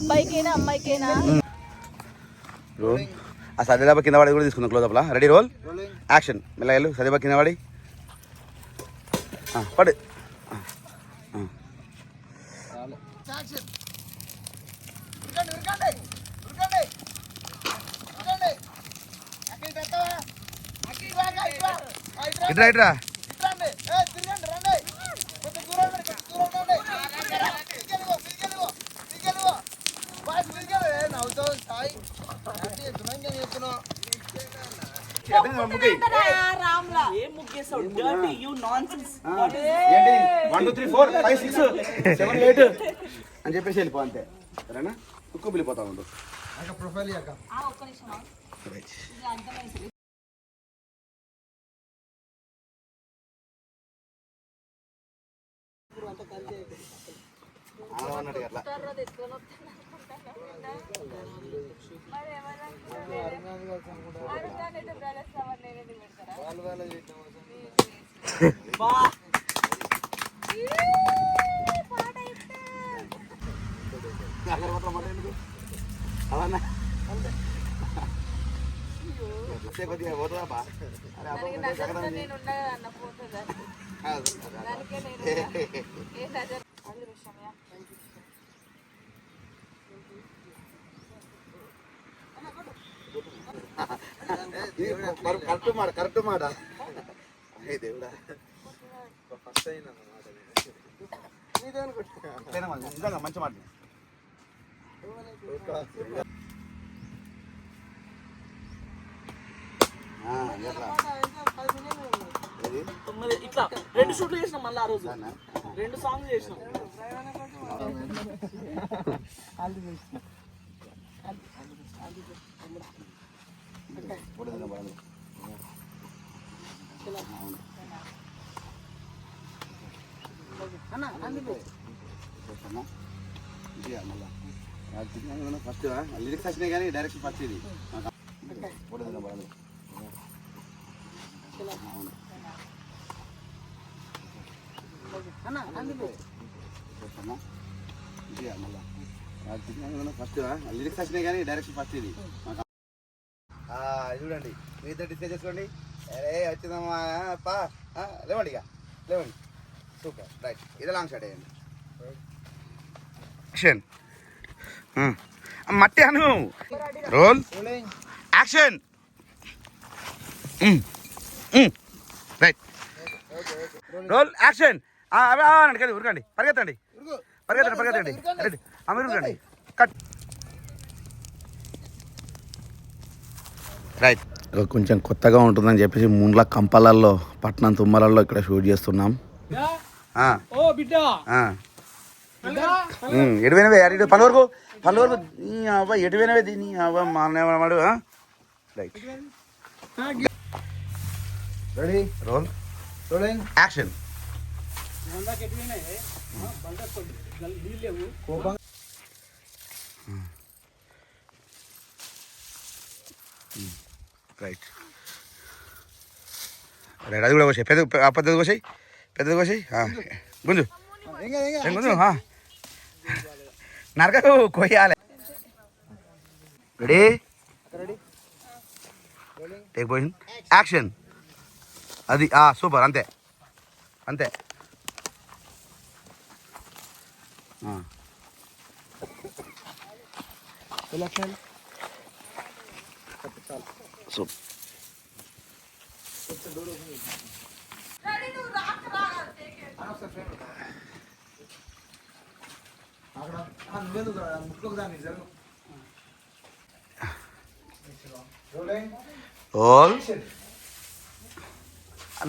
అబ్బాయికైనా అమ్మాయికైనా. ఆ సదేదాబా కింద వాడి కూడా తీసుకుందాం క్లోజ్ అప్లా. Ready roll action. మెల్లగలు సదేబా కింద వాడి పడు. ఇట్రా ఇట్రా అని చెప్పేసి వెళ్ళిపో అంతే సరేనా. కుక్క వెళ్ళిపోతా ఉండు. కొద్దిగా పోతుందా బా. కరెక్ట్ మాట దేవుడా. ఫస్ట్ అయినా నిజంగా మంచి మాట. ఇట్లా 2 షూట్లు చేసినాం. మళ్ళీ ఆ రోజు 2 సాంగ్స్ చేసినాం. ఫస్ట్ లిరిక్స్ వచ్చినాయి కానీ డైరెక్షన్ ఫస్ట్ ఇది. ఫస్ట్ లిరిక్స్ వచ్చినాయి కానీ డైరెక్షన్ ఫస్ట్ ఇది. చూడండి మీ ఇద్దరు డిస్కస్ చేసుకోండి. అరే వచ్చిందమ్మా పా లేవండి ఇక లేవండి. Super right. ఇదే లాంగ్ షాట్ వేయండి. యాక్షన్. మట్టి అను roll action. Right roll action. అవి ఉరకండి పరిగెత్తండి పరిగెత్తండి పరిగెత్తండి రెడీ. మీరు ఉరకండి కట్. రైట్. కొంచెం కొత్తగా ఉంటుందని చెప్పేసి ముండ్ల కంపలల్లో పట్నం తుమ్మలలో ఇక్కడ షూట్ చేస్తున్నాం. ఎటువైనవే అటు పని వరకు నీ అవ్వ ఎటువైనవే నీ అవ్వ మాడు. Right ready roll action. Right right. అది కూడా కోసాయి పెద్ద పెద్దది కోసాయి పెద్దది కోసాయి గుంజు గుంజు నరకకు కొయ్యాలి. Ready take position action. అది సూపర్ అంతే అంతే. సూపర్.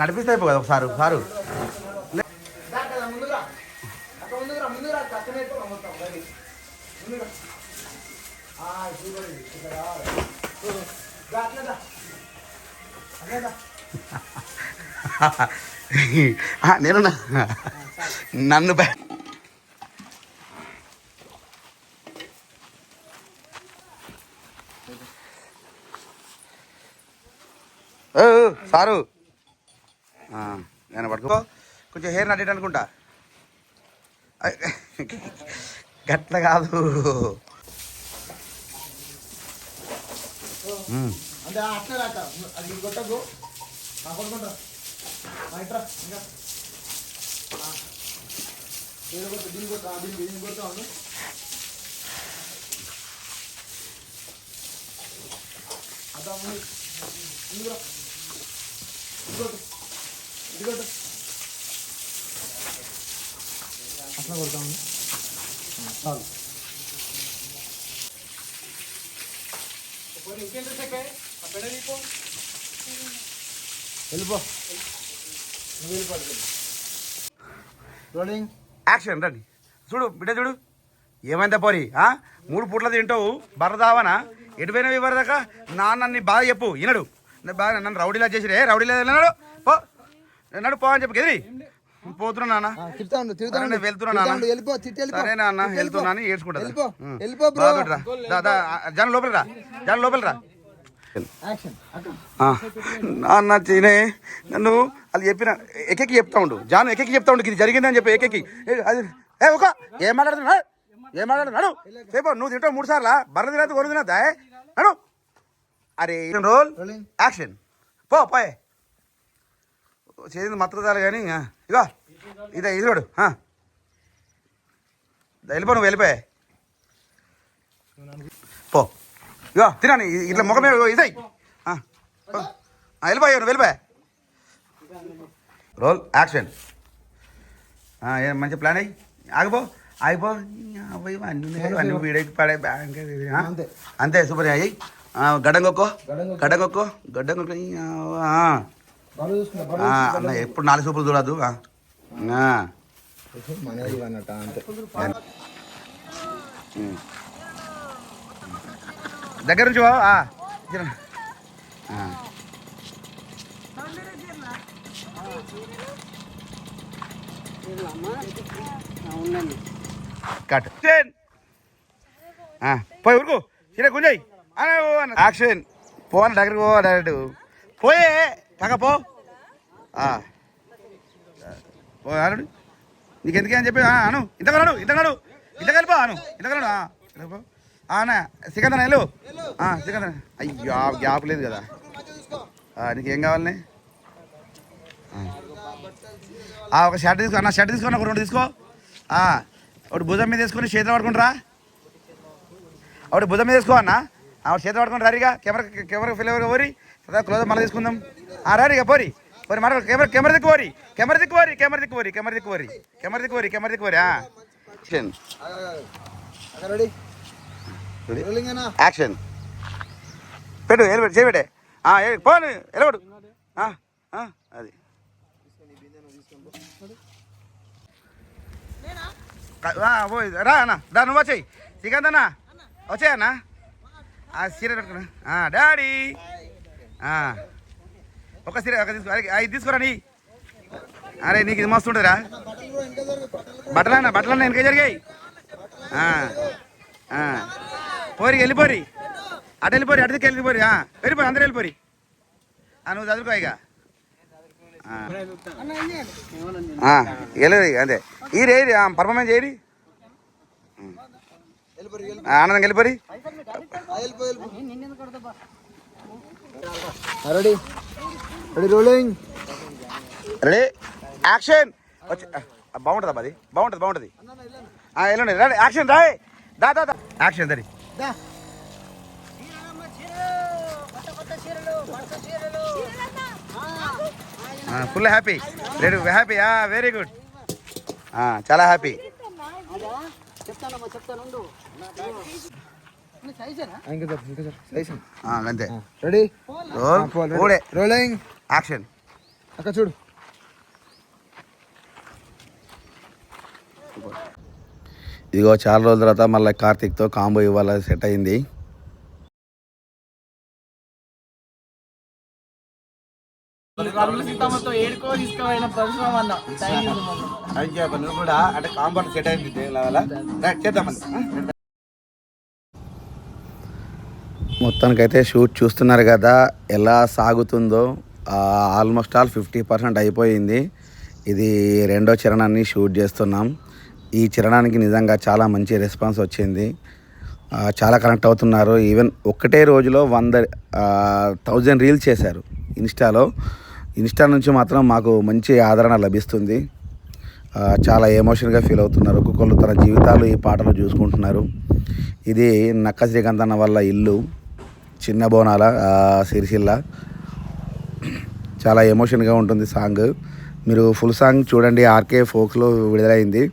నడిపిస్తే అయిపో కదా సారు సారు. నేను నన్ను సారు నేను పట్టుకో కొంచెం హెయిర్ నట్టేట అనుకుంటా. గట్ల కాదు అంటే అట్లా రాక అది కొట్టకు కొట్టుకుంటా ఇట్రా ఇంకా దీన్ని కొడతా దీన్ని కొడతా ఉండు అదా ఇందులో ఇదిగోట అట్లా కొడతా ఉండు చాలు వెళ్ళిపో నువ్వు వెళ్ళిపోదు రోలింగ్ యాక్షన్ రండి చూడు బిడ్డ చూడు ఏమైందా పోరి 3 పూట్ల తింటావు బరదావనా ఎటుపోయినావు ఇవ్వరదాకా నాన్నని బాగా చెప్పు వినడు బాగా నన్ను రౌడీలా చేసిరే రౌడీలా వెళ్ళినాడు పో నడు పో అని చెప్పి గెదిరి పోతున్నా నాన్న తిరుగుతాను వెళ్తున్నా వెళ్ళిపో సరే నాన్న వెళ్తున్నాను ఏడ్చుకుంటా వెళ్ళిపో బ్రో జనం లోపల రా జనం లోపల రా యాక్షన్ నాన్న చీనే నన్ను అది చెప్పిన ఎక్కెక్కి చెప్తా ఉండు జాను ఎక్కెక్కి చెప్తా ఉండు ఇది జరిగిందని చెప్పి ఎక్కెక్కి అది ఒక ఏం మాట్లాడుతున్నాడు సేపు నువ్వు తింటావు 3 సార్లా బర్ర తినద్దు కొరు తినద్దా నడు అరే రోల్ యాక్షన్ పోయే చేసింది మత్తదాలు కానీ ఇగో ఇది చూడు వెళ్ళిపో నువ్వు వెళ్ళిపోయా పో ఇగో తినాని ఇట్లా ముఖం మీద ఇదాయి వెళ్ళిపోయా నువ్వు వెళ్ళిపోయా రోల్ యాక్షన్ ఏం మంచి ప్లాన్ అయ్యి ఆగిపో అన్ని వీడికి పడే బ్యాంక్ అంతే సూపర్ అయ్యి గడ్డంకొక్కో అన్న ఎప్పుడు 4 సూపులు చూడద్దు దగ్గర నుంచి కట్ పోయి ఊరుకు చిన్న గుంజాయి యాక్షన్ పోవాలి దగ్గరికి పో డైరెక్ట్ పోయే కాక పో అను నీకెందుకే అని చెప్పి అను ఇంతకన్నాడు ఇంతకలిపో ఇంతకన్నాడు అన్నా సికందన వెళ్ళు సికందన అయ్యో గ్యాప్ లేదు కదా నీకేం కావాలని ఒక షర్ట్ తీసుకో అన్న షర్ట్ తీసుకో ఒక 2 తీసుకో ఒకటి భుజం మీద వేసుకొని చేతిలో పడుకుంటారా ఒకటి భుజం మీద వేసుకో అన్న ఆవిడ చేతిలో పడుకుని రారిగా కెమెరా ఫిల్ పోరి క్లోజ్ మళ్ళీ తీసుకుందాం రారిగా పోరి మాట కెమెరా దిక్కుపోరి యాక్షన్ పెట్టు చేయబెట్టే పోను ఎలబడు అది రా అన్న దా నువ్వు వచ్చాయి శ్రీకాంత్ అన్న వచ్చాయన్నా సీర పెట్టుకున్నా డాడీ ఒక సీర ఒక తీసుకో ఇది తీసుకురా నీ అరే నీకు ఇది మస్తు ఉంటుందిరా బట్టలన్నా వెనక జరిగాయి పోరి వెళ్ళిపోరి అటు వెళ్ళిపోరి అటు దిక్కు వెళ్ళిపోరి వెళ్ళిపోయి అందరూ వెళ్ళిపోరి నువ్వు చదువుకో ఇక వెళ్ళదు అంతే ఈ రే పర్ఫార్మెన్స్ చేయరి ఆనందం వెళ్ళిపోరి రెడీ రోలింగ్ రెడీ యాక్షన్ బాగుంటుందా అది బాగుంటుంది వెళ్ళండి రెడీ యాక్షన్ రాయ్ దా యాక్షన్ దరి full happy happy very good చాలా హ్యాపీ అంతే రెడీ రోలింగ్ యాక్షన్ అక్క చూడు ఇదిగో చాలా రోజుల తర్వాత మళ్ళీ కార్తీక్తో కాంబో ఇవ్వాలి సెట్ అయింది నువ్వు కూడా అంటే కాంబో సెట్ అయింది చేద్దామని మొత్తానికైతే షూట్ చూస్తున్నారు కదా ఎలా సాగుతుందో ఆల్మోస్ట్ ఆల్ 50% అయిపోయింది ఇది 2వ చరణాన్ని షూట్ చేస్తున్నాం ఈ చరణానికి నిజంగా చాలా మంచి రెస్పాన్స్ వచ్చింది చాలా కనెక్ట్ అవుతున్నారు. ఈవెన్ ఒక్కటే రోజులో 100,000 రీల్స్ చేశారు ఇన్స్టా నుంచి మాత్రం మాకు మంచి ఆదరణ లభిస్తుంది. చాలా ఎమోషన్గా ఫీల్ అవుతున్నారు. ఒక్కొక్కరు తన జీవితాలు ఈ పాటలు చూసుకుంటున్నారు. ఇది నక్క శ్రీకాంత్ అన్న వాళ్ళ ఇల్లు, చిన్న బోనాల, సిరిసిల్ల. చాలా ఎమోషన్గా ఉంటుంది సాంగ్. మీరు ఫుల్ సాంగ్ చూడండి, ఆర్కే ఫోక్స్లో విడుదలైంది.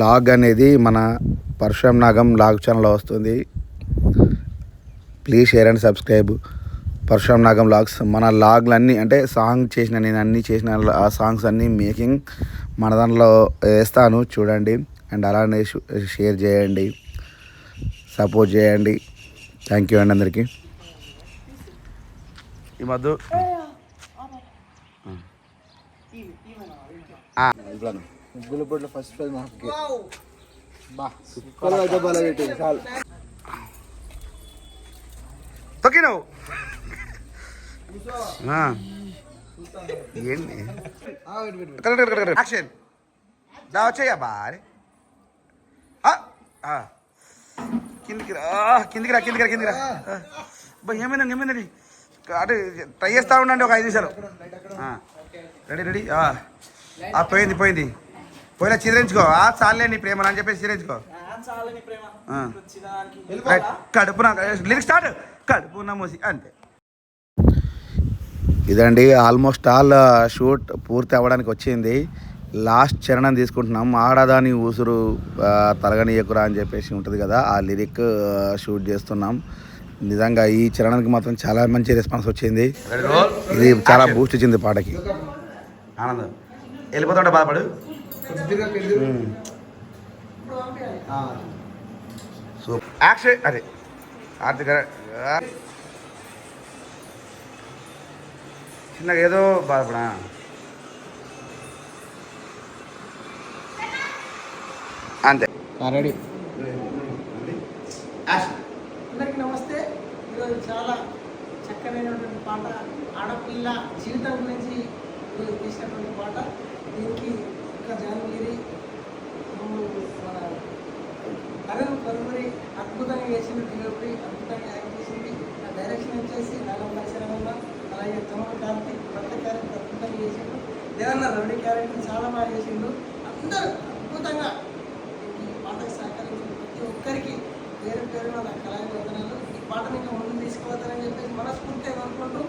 లాగ్ అనేది మన పరశురామ్ నాగం లాగ్ ఛానల్లో వస్తుంది. Please share and subscribe Parashuram Nagam vlogs. మన లాగ్లన్నీ అంటే సాంగ్ చేసిన నేను అన్నీ చేసిన ఆ సాంగ్స్ అన్నీ మేకింగ్ మన దాంట్లో వేస్తాను, చూడండి. అండ్ అలానే షేర్ చేయండి, సపోర్ట్ చేయండి. థ్యాంక్ యూ అండి అందరికీ. ఈ మధ్య ముగ్గుల పొట్ల ఫస్ట్ ప్రైజ్ మాకు. బా సూపర్ అయితే బాగా పెట్టింది చాలు. తొక్కినావు ఏంటి యాక్షన్ దా వచ్చాయా బారే. కిందికి రా. ఏమైందండి అంటే ట్రై చేస్తూ ఉండండి ఒక 5 నిమిషాలు. రెడీ. పోయింది పోయినా చిదిరించుకో. చాలే నీ ప్రేమ అని చెప్పేసి చిదిరించుకో. కడుపున లిరిక్ స్టార్ట్, కడుపున మూసి అంతే. ఇదండి ఆల్మోస్ట్ ఆల్ షూట్ పూర్తి అవ్వడానికి వచ్చింది. లాస్ట్ చరణం తీసుకుంటున్నాం. ఆడదాని ఊసురు తరగనీయకురా అని చెప్పేసి ఉంటుంది కదా, ఆ లిరిక్ షూట్ చేస్తున్నాం. నిజంగా ఈ చరణానికి మాత్రం చాలా మంచి రెస్పాన్స్ వచ్చింది. ఇది చాలా బూస్ట్ ఇచ్చింది పాటకి. ఆనందం వెళ్ళిపోతుంటే బాధపడు. సో యాక్షన్ అదే ఆర్థిక చిన్నగా ఏదో బాధపడా. అంతే రెడీ. అందరికీ నమస్తే. ఈరోజు చాలా చక్కనైనటువంటి పాట, ఆడపిల్ల జీవితం గురించి ఈరోజు తీసినటువంటి పాట. దీనికి ఇంకా జానగిరి మన అరుణ్ కరుమరి అద్భుతంగా చేసింది. డిఓపి అద్భుతంగా యాక్ట్ చేసింది. ఆ డైరెక్షన్ వచ్చేసి నాగం లక్షణంగా, అలాగే తమ్ముడు కార్తీక్ భర్త క్యారెక్టర్ అద్భుతంగా చేసిండు. దేవన్న రౌడీ క్యారెక్టర్ చాలా బాగా చేసిండు. అందరూ అద్భుతంగా ఈ పాటకు సహకరించిన ప్రతి ఒక్కరికి పేరున నా కళాభివందనాలు. ఈ పాటను ఇంకా ముందు తీసుకువద్దారని చెప్పేసి మనస్ఫూర్తిగా అనుకుంటూ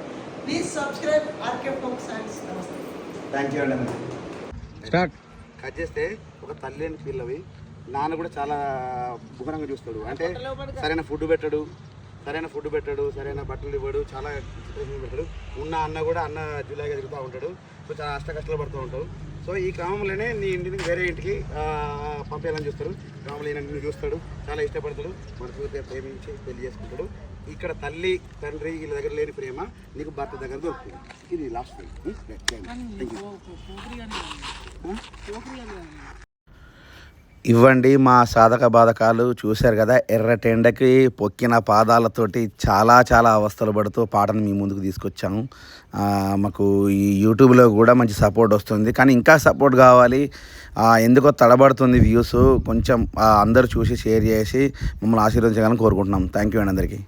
please subscribe RK folk songs. నమస్తే. థ్యాంక్ యూ అండి. స్టార్ట్. కట్ చేస్తే ఒక తల్లి అని ఫీల్ అవి నాన్న కూడా చాలా బుహరంగా చూస్తాడు. అంటే సరైన ఫుడ్ పెట్టాడు, సరైన బట్టలు ఇవ్వడు, చాలా పెట్టాడు. ఉన్న అన్న కూడా అన్న జూలాగా తిరుగుతూ ఉంటాడు. సో చాలా కష్టాలు పడుతూ ఉంటాడు. సో ఈ క్రమంలోనే నీ ఇంటిని వేరే ఇంటికి పంపేయాలని చూస్తాడు. క్రమంలో నిన్ను చూస్తాడు, చాలా ఇష్టపడతాడు, మనస్ఫూర్తిగా ప్రేమించి పెళ్లి చేసుకుంటాడు. ఇక్కడ తల్లి తండ్రి వీళ్ళ దగ్గర లేని ప్రేమ నీకు భర్త దగ్గర దొరుకుతుంది. ఇది లాస్ట్. ఇవ్వండి మా సాధక బాధకాలు. చూశారు కదా, ఎర్రటెండకి పొక్కిన పాదాలతోటి చాలా అవస్థలు పడుతూ పాటను మీ ముందుకు తీసుకొచ్చాము. మాకు ఈ యూట్యూబ్లో కూడా మంచి సపోర్ట్ వస్తుంది, కానీ ఇంకా సపోర్ట్ కావాలి. ఎందుకో తడబడుతుంది వ్యూస్. కొంచెం అందరూ చూసి షేర్ చేసి మమ్మల్ని ఆశీర్వదించాలని కోరుకుంటున్నాం. థ్యాంక్ యూ అండి అందరికీ.